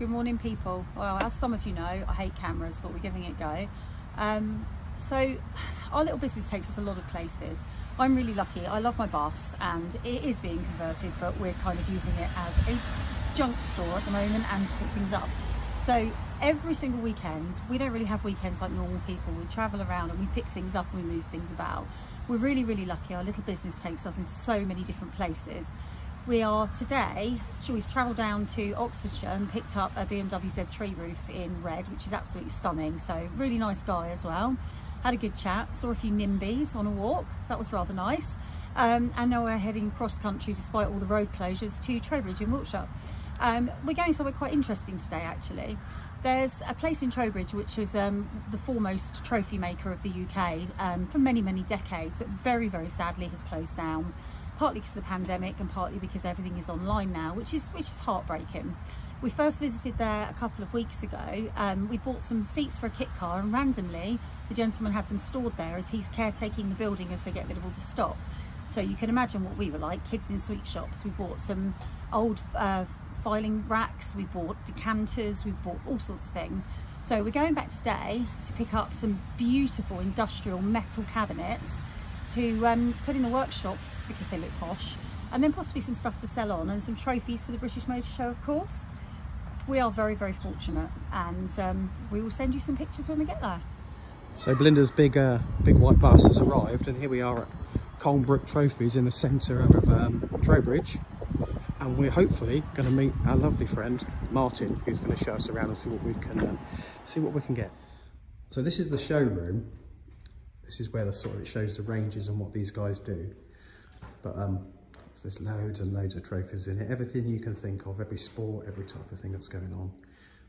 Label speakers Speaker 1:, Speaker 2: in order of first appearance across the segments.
Speaker 1: Good morning, people. Well, as some of you know, I hate cameras, but we're giving it a go. So our little business takes us a lot of places. I'm really lucky. I love my bus and it is being converted, but we're kind of using it as a junk store at the moment and to pick things up. So every single weekend, we don't really have weekends like normal people. We travel around and we pick things up and we move things about. We're really, really lucky. Our little business takes us in so many different places. We are today, we've travelled down to Oxfordshire and picked up a BMW Z3 roof in red, which is absolutely stunning. So really nice guy as well. Had a good chat, saw a few NIMBYs on a walk, so that was rather nice. And now we're heading cross country despite all the road closures to Trowbridge in Wiltshire. We're going somewhere quite interesting today actually. There's a place in Trowbridge which is the foremost trophy maker of the UK for many, many decades that very, very sadly has closed down. Partly because of the pandemic and partly because everything is online now, which is heartbreaking. We first visited there a couple of weeks ago. We bought some seats for a kit car and randomly the gentleman had them stored there as he's caretaking the building as they get rid of all the stock. So you can imagine what we were like, kids in sweet shops. We bought some old filing racks, we bought decanters, we bought all sorts of things. So we're going back today to pick up some beautiful industrial metal cabinets to put in the workshops because they look posh, and then possibly some stuff to sell on and some trophies for the British Motor Show, of course. We are very, very fortunate, and we will send you some pictures when we get there.
Speaker 2: So Belinda's big white bus has arrived, and here we are at Colnbrook Trophies in the centre of Trowbridge, and we're hopefully going to meet our lovely friend Martin, who's going to show us around and see what we can get. So this is the showroom. This is where it shows the ranges and what these guys do. But so there's loads and loads of trophies in it. Everything you can think of, every sport, every type of thing that's going on.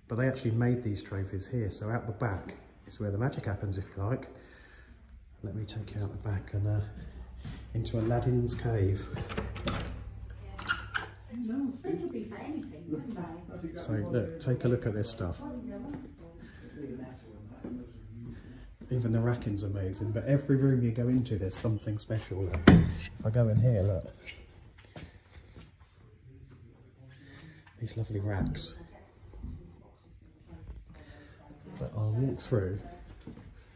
Speaker 2: But they actually made these trophies here. So out the back is where the magic happens, if you like. Let me take you out the back and into Aladdin's cave. So look, take a look at this stuff. Even the racking's amazing, but every room you go into there's something special. Look. If I go in here, look, these lovely racks. But I'll walk through.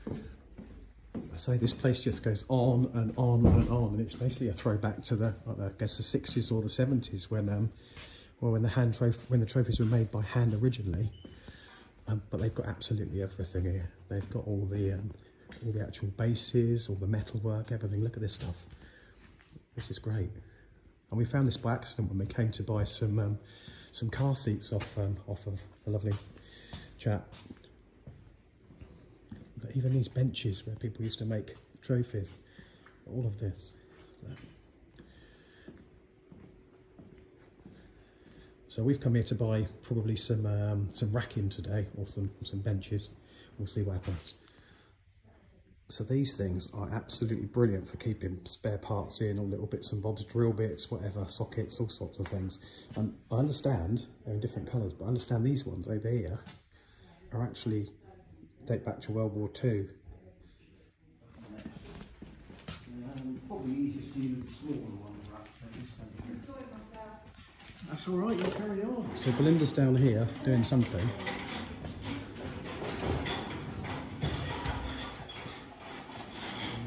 Speaker 2: I say this place just goes on and on and on, and it's basically a throwback to the, I guess, the 60s or the 70s when the trophies were made by hand originally. But they've got absolutely everything here. They've got all the actual bases, all the metalwork, everything. Look at this stuff. This is great. And we found this by accident when we came to buy some car seats off of a lovely chap. But even these benches where people used to make trophies, all of this. So we've come here to buy probably some racking today, or some benches. We'll see what happens. So these things are absolutely brilliant for keeping spare parts in, all little bits and bobs, drill bits, whatever, sockets, all sorts of things. And I understand they're in different colours, but I understand these ones over here are actually date back to World War II.
Speaker 3: Probably easiest to use the smaller one. That's all right, you carry on.
Speaker 2: So Belinda's down here doing something.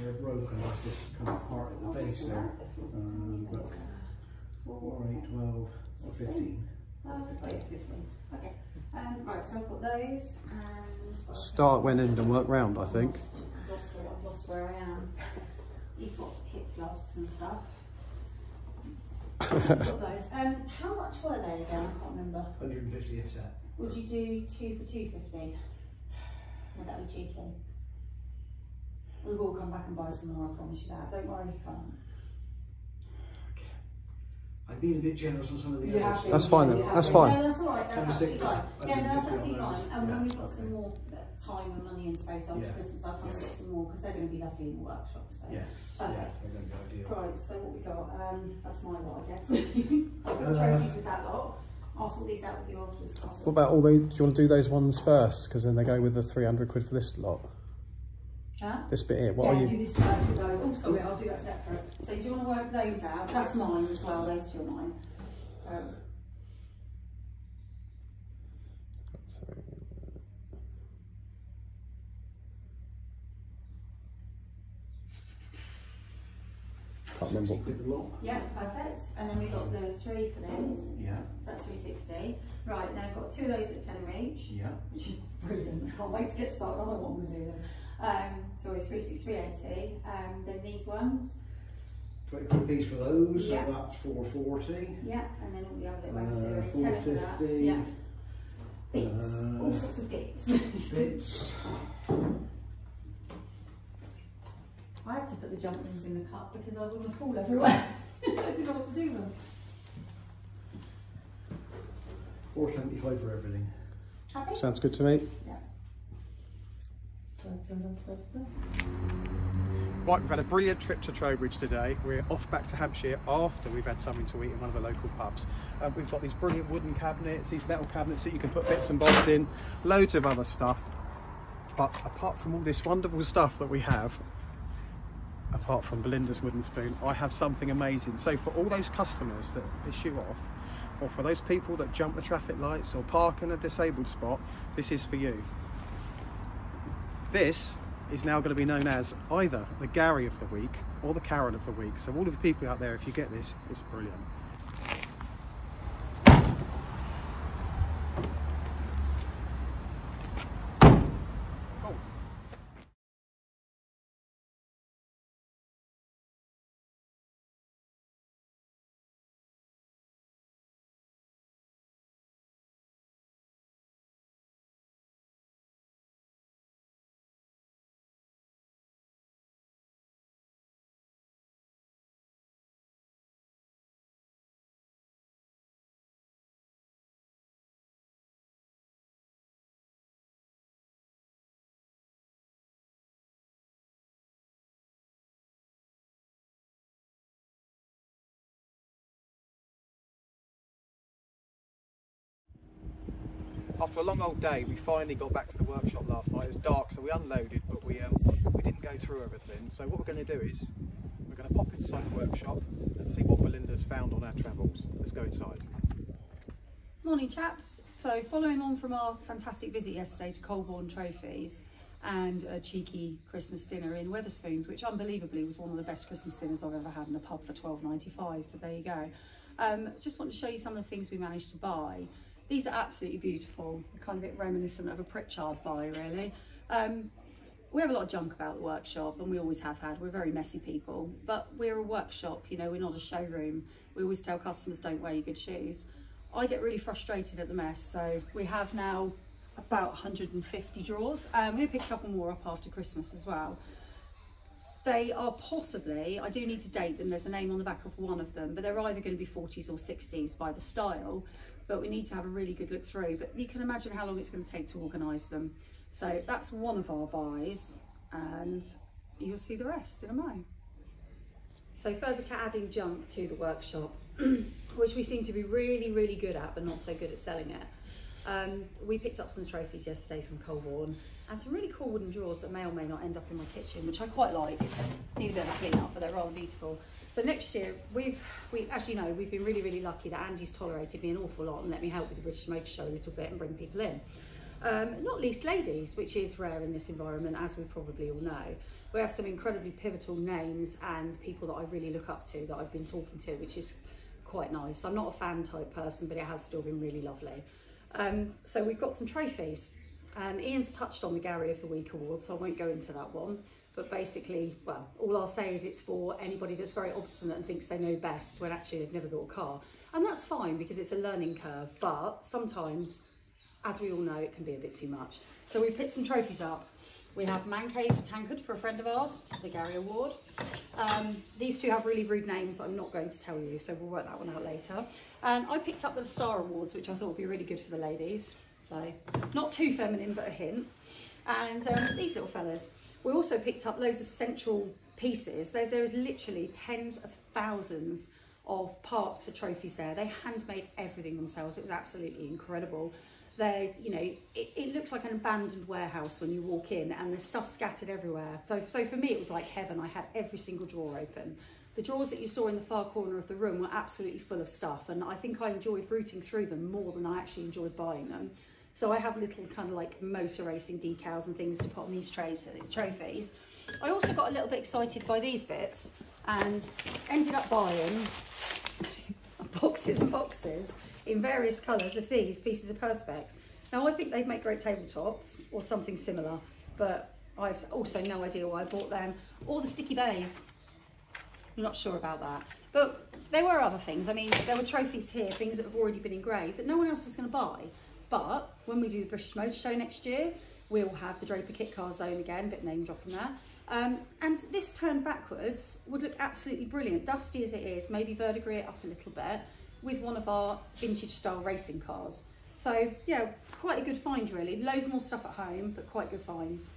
Speaker 3: They're broken, that's just kind of part of the base there. Look, 4, 8, 12, 15.
Speaker 1: Okay. Right, so I've got those and...
Speaker 2: Start, went in and work round, I think.
Speaker 1: I've lost where I am. You've got hip flasks and stuff. I've got those. How much were they again? I can't remember.
Speaker 3: 150 a set.
Speaker 1: Would you do 2 for 250? Would that be cheeky? We will come back and buy some more, I promise you that. Don't worry if you can't.
Speaker 3: I've been a bit generous on some of the others.
Speaker 2: That's fine then, that's fine.
Speaker 1: No, that's alright, that's absolutely fine. Yeah, no, that's absolutely fine. And
Speaker 3: Yeah.
Speaker 1: when we've got some more time and money and space after Christmas, I'll come and get some more because they're going to be lovely in the workshop. So.
Speaker 3: Yes,
Speaker 1: Perfect.
Speaker 3: they're going to be ideal.
Speaker 1: Right, so what we got? That's my lot, I guess. I've got trophies with that lot. I'll sort these out with you afterwards.
Speaker 2: What about all the, do you want to do those ones first? Because then they go with the 300 quid for this lot.
Speaker 1: Huh?
Speaker 2: This bit here, what are you?
Speaker 1: Do this first with those. Oh, sorry, I'll do that separate. So do you want to work those out? That's mine as well, those two are mine.
Speaker 2: So, can't remember.
Speaker 3: Did the lot?
Speaker 1: Yeah, perfect. And then we got the 3 for these.
Speaker 3: Yeah.
Speaker 1: So that's 360. Right, now I've got 2 of those at 10 each.
Speaker 3: Yeah.
Speaker 1: Which is brilliant. I can't wait to get started. I don't know what I'm going to do them. So it's 380. Then these ones.
Speaker 3: 20 quid a piece for those,
Speaker 1: Yeah.
Speaker 3: so that's 440.
Speaker 1: Yeah, and then all the other little series. 10 for that.
Speaker 3: 450.
Speaker 1: Yeah. Bits. All sorts of bits.
Speaker 3: Bits.
Speaker 1: I had to put the jump rings in the cup because I wouldn't fall everywhere. I didn't know what to do with them.
Speaker 3: 475 for everything.
Speaker 1: Happy?
Speaker 2: Sounds good to me.
Speaker 1: Yeah.
Speaker 2: Right, we've had a brilliant trip to Trowbridge today. We're off back to Hampshire after we've had something to eat in one of the local pubs. We've got these brilliant wooden cabinets, these metal cabinets that you can put bits and bobs in, loads of other stuff. But apart from all this wonderful stuff that we have, apart from Belinda's wooden spoon, I have something amazing. So for all those customers that piss you off, or for those people that jump the traffic lights or park in a disabled spot, this is for you. This is now going to be known as either the Gary of the week or the Karen of the week. So all of the people out there, if you get this, it's brilliant. After a long old day, we finally got back to the workshop last night. It was dark, so we unloaded, but we didn't go through everything. So what we're going to do is we're going to pop inside the workshop and see what Belinda's found on our travels. Let's go inside.
Speaker 1: Morning chaps. So following on from our fantastic visit yesterday to Colborne Trophies and a cheeky Christmas dinner in Wetherspoons, which unbelievably was one of the best Christmas dinners I've ever had in the pub for £12.95, so there you go. Just want to show you some of the things we managed to buy. These are absolutely beautiful, kind of a bit reminiscent of a Pritchard buy really. We have a lot of junk about the workshop, and we always have had. We're very messy people, but we're a workshop, you know, we're not a showroom. We always tell customers don't wear your good shoes. I get really frustrated at the mess, so we have now about 150 drawers. We'll pick a couple more up after Christmas as well. They are possibly, I do need to date them, there's a name on the back of one of them, but they're either going to be 40s or 60s by the style, but we need to have a really good look through. But you can imagine how long it's going to take to organise them. So that's one of our buys, and you'll see the rest in a moment. So further to adding junk to the workshop, which we seem to be really, really good at, but not so good at selling it. We picked up some trophies yesterday from Colborne, and some really cool wooden drawers that may or may not end up in my kitchen, which I quite like. Need a bit of a clean up, but they're rather beautiful. So next year, as you know, we've been really, really lucky that Andy's tolerated me an awful lot and let me help with the British Motor Show a little bit and bring people in. Not least ladies, which is rare in this environment, as we probably all know. We have some incredibly pivotal names and people that I really look up to, that I've been talking to, which is quite nice. I'm not a fan type person, but it has still been really lovely. So we've got some trophies. Ian's touched on the Gary of the Week award, so I won't go into that one. But basically, well, all I'll say is it's for anybody that's very obstinate and thinks they know best when actually they've never built a car. And that's fine because it's a learning curve, but sometimes, as we all know, it can be a bit too much. So we picked some trophies up. We have Man Cave Tankard for a friend of ours, the Gary Award. These two have really rude names I'm not going to tell you, so we'll work that one out later. And I picked up the Star Awards, which I thought would be really good for the ladies. So not too feminine, but a hint. And these little fellas. We also picked up loads of central pieces. There is literally tens of thousands of parts for trophies there. They handmade everything themselves. It was absolutely incredible. There's, you know, it looks like an abandoned warehouse when you walk in, and there's stuff scattered everywhere. So for me, it was like heaven. I had every single drawer open. The drawers that you saw in the far corner of the room were absolutely full of stuff, and I think I enjoyed rooting through them more than I actually enjoyed buying them. So I have little kind of like motor racing decals and things to put on these trays, so these trophies. I also got a little bit excited by these bits and ended up buying boxes and boxes in various colours of these pieces of Perspex. Now I think they'd make great tabletops or something similar, but I've also no idea why I bought them. Or the sticky bays. I'm not sure about that. But there were other things. I mean, there were trophies here, things that have already been engraved that no one else is going to buy. But when we do the British Motor Show next year, we'll have the Draper Kit Car Zone again, a bit name dropping there. And this turned backwards would look absolutely brilliant, dusty as it is, maybe verdigris it up a little bit with one of our vintage style racing cars. So yeah, quite a good find really. Loads more stuff at home, but quite good finds.